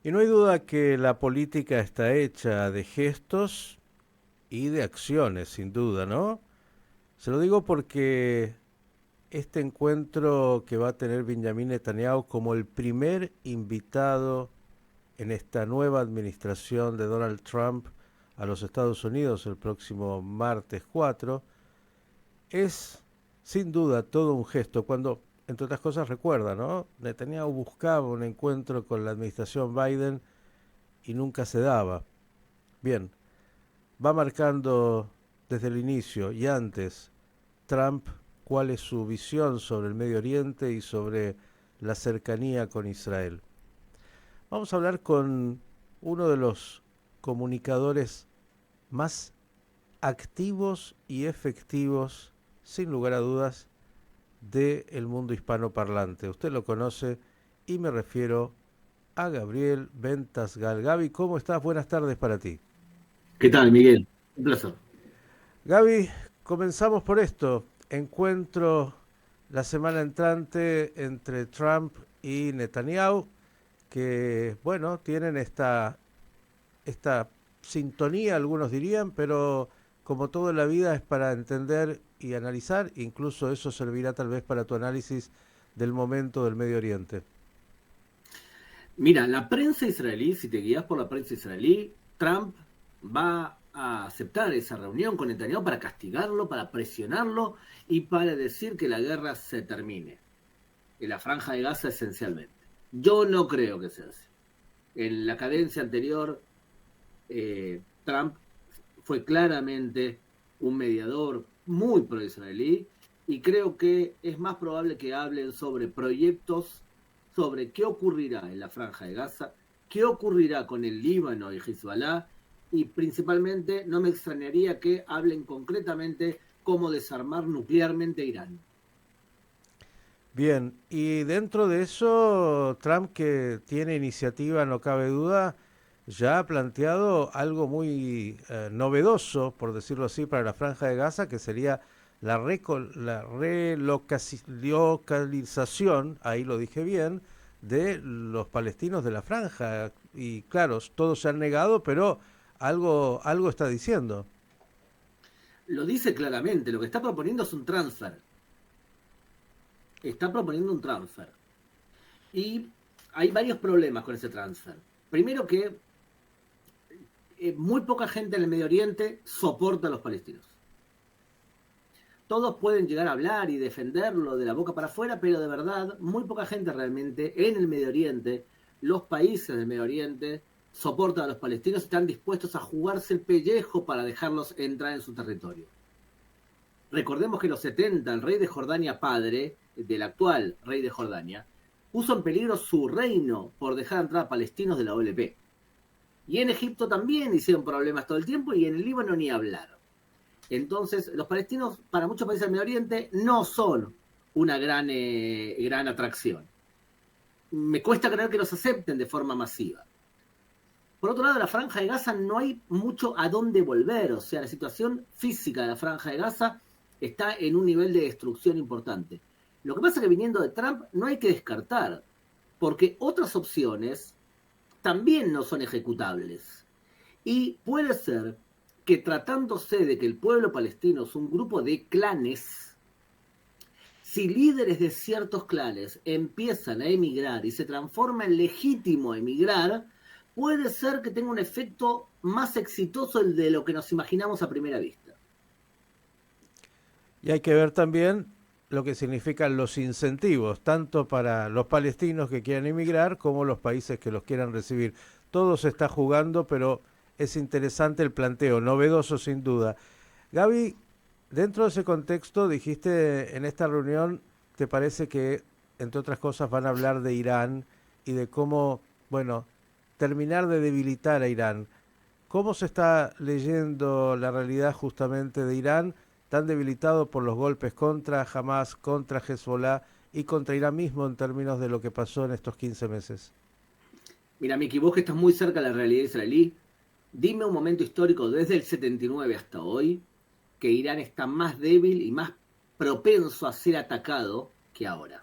Y no hay duda que la política está hecha de gestos y de acciones, sin duda, ¿no? Se lo digo porque este encuentro que va a tener Benjamin Netanyahu como el primer invitado en esta nueva administración de Donald Trump a los Estados Unidos el próximo martes 4 es sin duda todo un gesto. Cuando, entre otras cosas, recuerda, ¿no? Netanyahu buscaba un encuentro con la administración Biden y nunca se daba. Bien, va marcando desde el inicio y antes Trump cuál es su visión sobre el Medio Oriente y sobre la cercanía con Israel. Vamos a hablar con uno de los comunicadores más activos y efectivos, sin lugar a dudas, del mundo hispanoparlante. Usted lo conoce y me refiero a Gabriel Ventasgal. Gaby, ¿cómo estás? Buenas tardes para ti. ¿Qué tal, Miguel? Un placer. Gaby, comenzamos por esto. Encuentro la semana entrante entre Trump y Netanyahu, que, bueno, tienen esta sintonía, algunos dirían, pero como todo en la vida es para entender y analizar, incluso eso servirá tal vez para tu análisis del momento del Medio Oriente. Mira, la prensa israelí, si te guías por la prensa israelí, Trump va a aceptar esa reunión con Netanyahu para castigarlo, para presionarlo y para decir que la guerra se termine. En la franja de Gaza esencialmente. Yo no creo que sea así. En la cadencia anterior, Trump fue claramente un mediador muy pro-israelí y creo que es más probable que hablen sobre proyectos, sobre qué ocurrirá en la franja de Gaza, qué ocurrirá con el Líbano y Hezbollah y principalmente no me extrañaría que hablen concretamente cómo desarmar nuclearmente a Irán. Bien, y dentro de eso, Trump, que tiene iniciativa, no cabe duda, ya ha planteado algo muy novedoso, por decirlo así, para la Franja de Gaza, que sería la relocalización, ahí lo dije bien, de los palestinos de la Franja. Y claro, todos se han negado, pero algo está diciendo. Lo dice claramente, lo que está proponiendo es un transfer. Está proponiendo un transfer. Y hay varios problemas con ese transfer. Primero que muy poca gente en el Medio Oriente soporta a los palestinos. Todos pueden llegar a hablar y defenderlo de la boca para afuera, pero de verdad, muy poca gente realmente en el Medio Oriente, los países del Medio Oriente, soportan a los palestinos y están dispuestos a jugarse el pellejo para dejarlos entrar en su territorio. Recordemos que en los 70 el rey de Jordania padre, del actual rey de Jordania, puso en peligro su reino por dejar entrar a palestinos de la OLP. Y en Egipto también hicieron problemas todo el tiempo y en el Líbano ni hablar. Entonces, los palestinos, para muchos países del Medio Oriente, no son una gran atracción. Me cuesta creer que los acepten de forma masiva. Por otro lado, la Franja de Gaza no hay mucho a dónde volver. O sea, la situación física de la Franja de Gaza está en un nivel de destrucción importante. Lo que pasa es que viniendo de Trump no hay que descartar, porque otras opciones también no son ejecutables. Y puede ser que tratándose de que el pueblo palestino es un grupo de clanes, si líderes de ciertos clanes empiezan a emigrar y se transforma en legítimo emigrar, puede ser que tenga un efecto más exitoso de lo que nos imaginamos a primera vista. Y hay que ver también lo que significan los incentivos, tanto para los palestinos que quieran emigrar como los países que los quieran recibir. Todo se está jugando, pero es interesante el planteo, novedoso sin duda. Gaby, dentro de ese contexto, dijiste en esta reunión, ¿te parece que, entre otras cosas, van a hablar de Irán y de cómo, bueno, terminar de debilitar a Irán? ¿Cómo se está leyendo la realidad justamente de Irán, tan debilitado por los golpes contra Hamas, contra Hezbollah y contra Irán mismo en términos de lo que pasó en estos 15 meses? Mira, Miki, vos que estás muy cerca de la realidad israelí, dime un momento histórico desde el 79 hasta hoy que Irán está más débil y más propenso a ser atacado que ahora.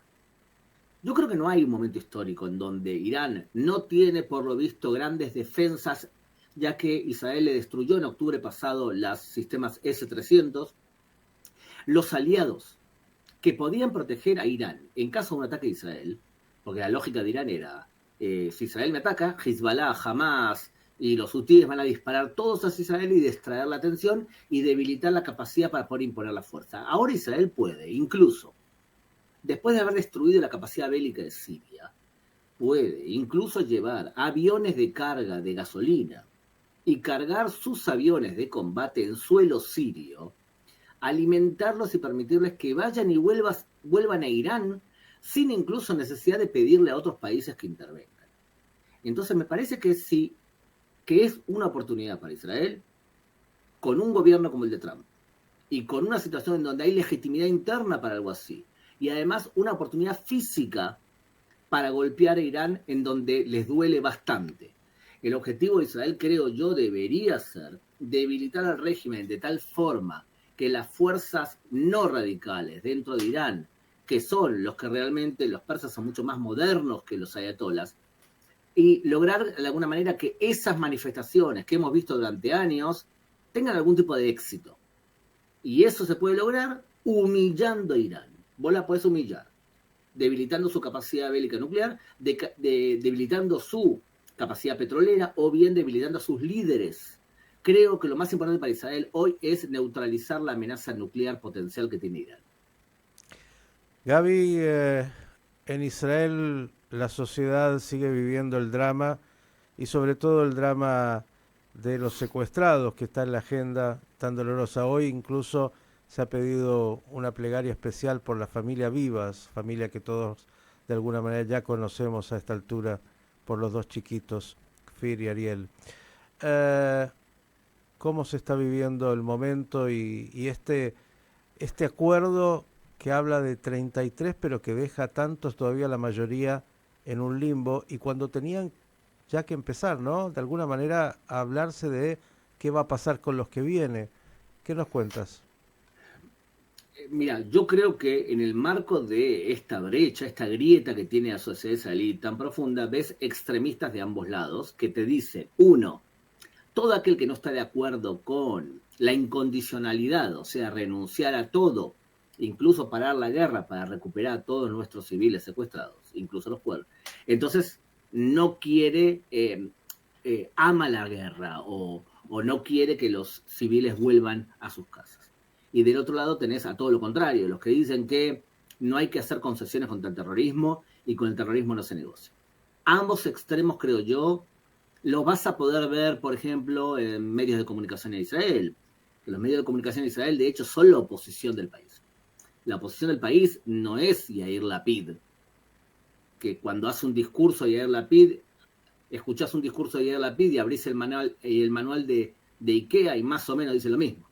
Yo creo que no hay un momento histórico en donde Irán no tiene, por lo visto, grandes defensas, ya que Israel le destruyó en octubre pasado los sistemas S-300. Los aliados que podían proteger a Irán en caso de un ataque a Israel, porque la lógica de Irán era, si Israel me ataca, Hezbollah, Hamas y los hutíes van a disparar todos hacia Israel y distraer la atención y debilitar la capacidad para poder imponer la fuerza. Ahora Israel puede, incluso, después de haber destruido la capacidad bélica de Siria, puede incluso llevar aviones de carga de gasolina y cargar sus aviones de combate en suelo sirio, alimentarlos y permitirles que vayan y vuelvan a Irán sin incluso necesidad de pedirle a otros países que intervengan. Entonces me parece que sí, que es una oportunidad para Israel, con un gobierno como el de Trump, y con una situación en donde hay legitimidad interna para algo así, y además una oportunidad física para golpear a Irán en donde les duele bastante. El objetivo de Israel, creo yo, debería ser debilitar al régimen de tal forma que las fuerzas no radicales dentro de Irán, que son los que realmente, los persas son mucho más modernos que los ayatolas, y lograr de alguna manera que esas manifestaciones que hemos visto durante años tengan algún tipo de éxito. Y eso se puede lograr humillando a Irán. Vos la podés humillar, debilitando su capacidad bélica nuclear, debilitando su capacidad petrolera o bien debilitando a sus líderes. Creo que lo más importante para Israel hoy es neutralizar la amenaza nuclear potencial que tiene Irán. Gaby, en Israel la sociedad sigue viviendo el drama y sobre todo el drama de los secuestrados que está en la agenda tan dolorosa. Hoy incluso se ha pedido una plegaria especial por la familia Vivas, familia que todos de alguna manera ya conocemos a esta altura por los dos chiquitos, Kfir y Ariel. Eh, ¿Cómo se está viviendo el momento y este acuerdo que habla de 33 pero que deja tantos todavía la mayoría en un limbo y cuando tenían ya que empezar, ¿no? De alguna manera a hablarse de qué va a pasar con los que viene. ¿Qué nos cuentas? Mira, yo creo que en el marco de esta brecha, esta grieta que tiene la sociedad israelí tan profunda, ves extremistas de ambos lados que te dicen, uno, todo aquel que no está de acuerdo con la incondicionalidad, o sea, renunciar a todo, incluso parar la guerra para recuperar a todos nuestros civiles secuestrados, incluso los pueblos, entonces no quiere, ama la guerra o no quiere que los civiles vuelvan a sus casas. Y del otro lado tenés a todo lo contrario, los que dicen que no hay que hacer concesiones contra el terrorismo y con el terrorismo no se negocia. Ambos extremos, creo yo, lo vas a poder ver, por ejemplo, en medios de comunicación en Israel. Que los medios de comunicación en Israel, de hecho, son la oposición del país. La oposición del país no es Yair Lapid, que cuando hace un discurso Yair Lapid, escuchás un discurso de Yair Lapid y abrís el manual de IKEA y más o menos dice lo mismo.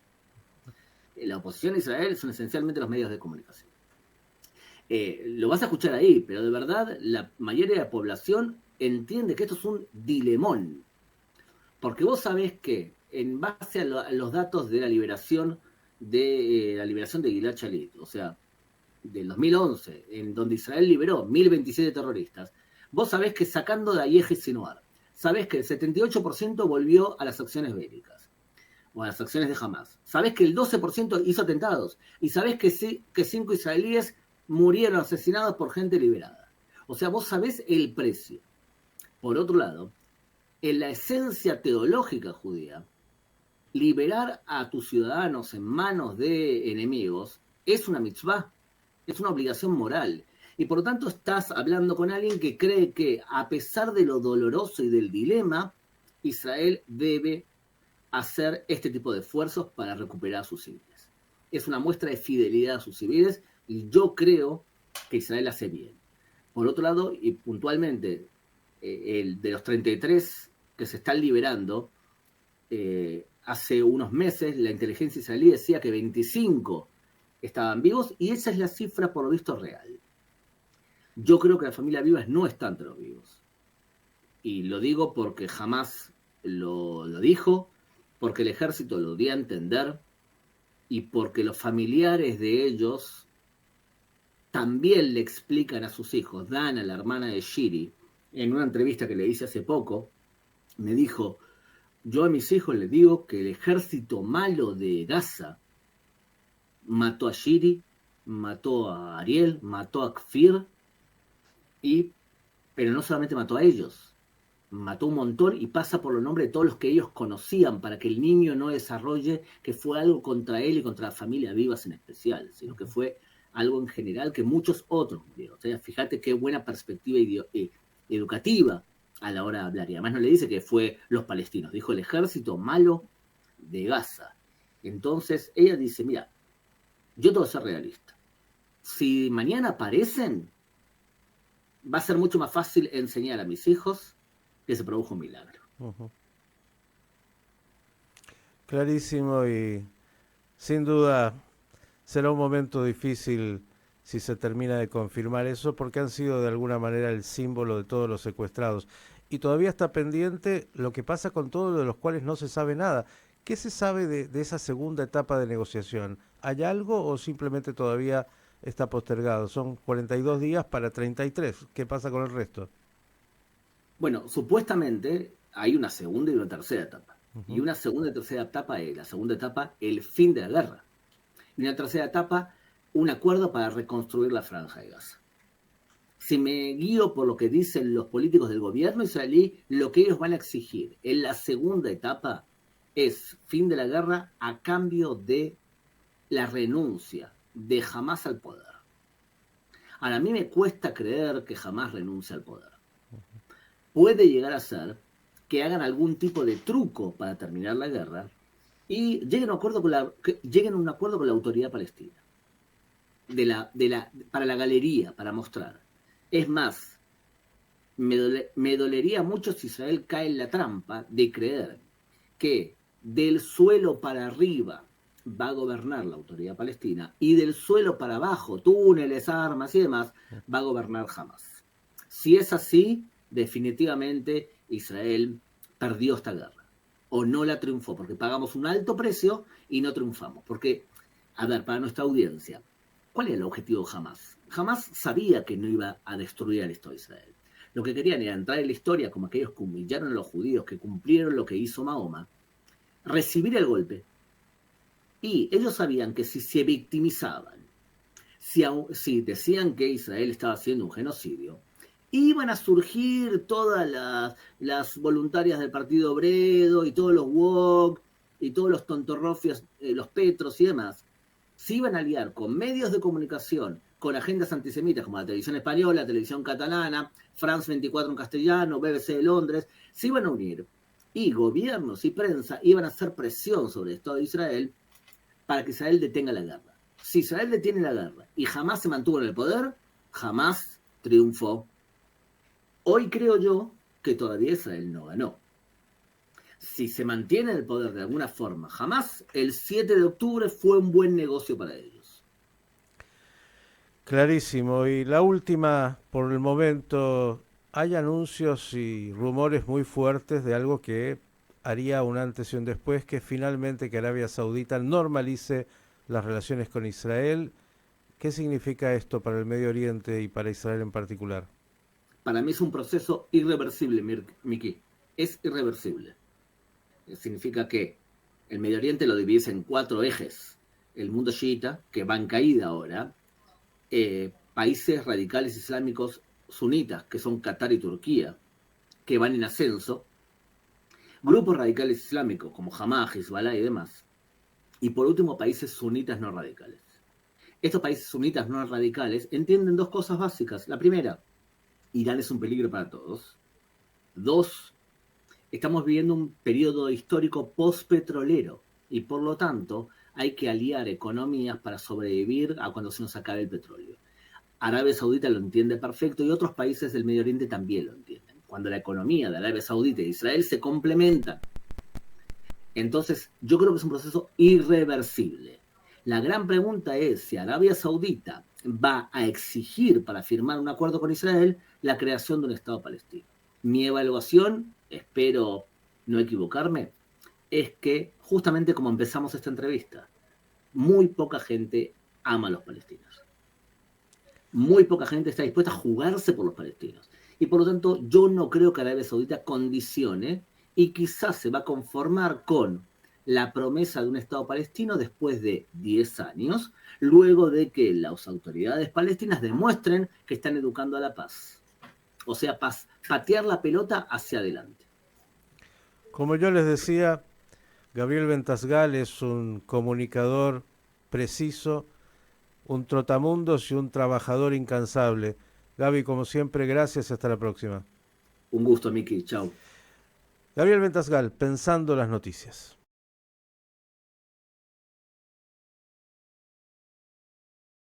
La oposición a Israel son esencialmente los medios de comunicación. Lo vas a escuchar ahí, pero de verdad la mayoría de la población entiende que esto es un dilemón. Porque vos sabés que en base a los datos de la liberación de Gilad Shalit, o sea, del 2011, en donde Israel liberó 1027 terroristas, vos sabés que sacando de Ayeje Sinuar, sabés que el 78% volvió a las acciones bélicas o a las acciones de Hamas. Sabés que el 12% hizo atentados y sabés que 5 israelíes murieron asesinados por gente liberada. O sea, vos sabés el precio. Por otro lado, en la esencia teológica judía, liberar a tus ciudadanos en manos de enemigos es una mitzvah, es una obligación moral. Y por lo tanto estás hablando con alguien que cree que a pesar de lo doloroso y del dilema, Israel debe hacer este tipo de esfuerzos para recuperar a sus civiles. Es una muestra de fidelidad a sus civiles y yo creo que Israel hace bien. Por otro lado, y puntualmente, el de los 33 que se están liberando, hace unos meses la inteligencia israelí decía que 25 estaban vivos y esa es la cifra por lo visto real. Yo creo que la familia Vivas no está entre los vivos. Y lo digo porque jamás lo dijo, porque el ejército lo dio a entender y porque los familiares de ellos también le explican a sus hijos. Dana, la hermana de Shiri, en una entrevista que le hice hace poco, me dijo, yo a mis hijos les digo que el ejército malo de Gaza mató a Shiri, mató a Ariel, mató a Kfir, pero no solamente mató a ellos, mató un montón y pasa por los nombres de todos los que ellos conocían para que el niño no desarrolle que fue algo contra él y contra la familia Vivas en especial, sino que fue algo en general que muchos otros murieron. O sea, fíjate qué buena perspectiva educativa a la hora de hablar. Y además no le dice que fue los palestinos, dijo el ejército malo de Gaza. Entonces ella dice, mira, yo tengo que ser realista. Si mañana aparecen, va a ser mucho más fácil enseñar a mis hijos que se produjo un milagro. Uh-huh. Clarísimo, y sin duda será un momento difícil si se termina de confirmar eso, porque han sido de alguna manera el símbolo de todos los secuestrados. Y todavía está pendiente lo que pasa con todos de los cuales no se sabe nada. ¿Qué se sabe de esa segunda etapa de negociación? ¿Hay algo o simplemente todavía está postergado? Son 42 días para 33. ¿Qué pasa con el resto? Bueno, supuestamente hay una segunda y una tercera etapa. Uh-huh. Y una segunda y tercera etapa es, la segunda etapa, el fin de la guerra. Y una tercera etapa, un acuerdo para reconstruir la Franja de Gaza. Si me guío por lo que dicen los políticos del gobierno israelí, lo que ellos van a exigir en la segunda etapa es fin de la guerra a cambio de la renuncia de Hamás al poder. Ahora, a mí me cuesta creer que Hamás renuncie al poder. Puede llegar a ser que hagan algún tipo de truco para terminar la guerra y lleguen a un acuerdo con la autoridad palestina para la galería, para mostrar. Es más, me dolería mucho si Israel cae en la trampa de creer que del suelo para arriba va a gobernar la autoridad palestina y del suelo para abajo, túneles, armas y demás, va a gobernar Hamás. Si es así, definitivamente Israel perdió esta guerra o no la triunfó, porque pagamos un alto precio y no triunfamos. Porque, a ver, para nuestra audiencia, ¿cuál era el objetivo de Hamás? Hamás sabía que no iba a destruir al Estado de Israel. Lo que querían era entrar en la historia como aquellos que humillaron a los judíos, que cumplieron lo que hizo Mahoma, recibir el golpe. Y ellos sabían que si se victimizaban, si decían que Israel estaba haciendo un genocidio, iban a surgir todas las voluntarias del Partido Obrero y todos los woke y todos los tontorrofias, los petros y demás, se iban a aliar con medios de comunicación, con agendas antisemitas como la televisión española, la televisión catalana, France 24 en castellano, BBC de Londres, se iban a unir y gobiernos y prensa iban a hacer presión sobre el Estado de Israel para que Israel detenga la guerra. Si Israel detiene la guerra y jamás se mantuvo en el poder, jamás triunfó. Hoy creo yo que todavía Israel no ganó. Si se mantiene en el poder de alguna forma, jamás el 7 de octubre fue un buen negocio para ellos. Clarísimo. Y la última, por el momento, hay anuncios y rumores muy fuertes de algo que haría un antes y un después, que finalmente que Arabia Saudita normalice las relaciones con Israel. ¿Qué significa esto para el Medio Oriente y para Israel en particular? Para mí es un proceso irreversible, Miki. Es irreversible. Significa que el Medio Oriente lo divide en 4 ejes. El mundo chiita, que va en caída ahora, países radicales islámicos sunitas, que son Qatar y Turquía, que van en ascenso, grupos radicales islámicos como Hamas, Hezbollah y demás, y por último países sunitas no radicales. Estos países sunitas no radicales entienden 2 cosas básicas. La primera, Irán es un peligro para todos. 2, estamos viviendo un periodo histórico postpetrolero y por lo tanto hay que aliar economías para sobrevivir a cuando se nos acabe el petróleo. Arabia Saudita lo entiende perfecto y otros países del Medio Oriente también lo entienden. Cuando la economía de Arabia Saudita y Israel se complementan. Entonces, yo creo que es un proceso irreversible. La gran pregunta es si Arabia Saudita va a exigir para firmar un acuerdo con Israel la creación de un Estado palestino. Mi evaluación, espero no equivocarme, es que justamente como empezamos esta entrevista, muy poca gente ama a los palestinos. Muy poca gente está dispuesta a jugarse por los palestinos. Y por lo tanto, yo no creo que Arabia Saudita condicione y quizás se va a conformar con la promesa de un Estado palestino después de 10 años, luego de que las autoridades palestinas demuestren que están educando a la paz. O sea, patear la pelota hacia adelante. Como yo les decía, Gabriel Ventasgal es un comunicador preciso, un trotamundos y un trabajador incansable. Gaby, como siempre, gracias y hasta la próxima. Un gusto, Miki. Chau. Gabriel Ventasgal, Pensando las Noticias.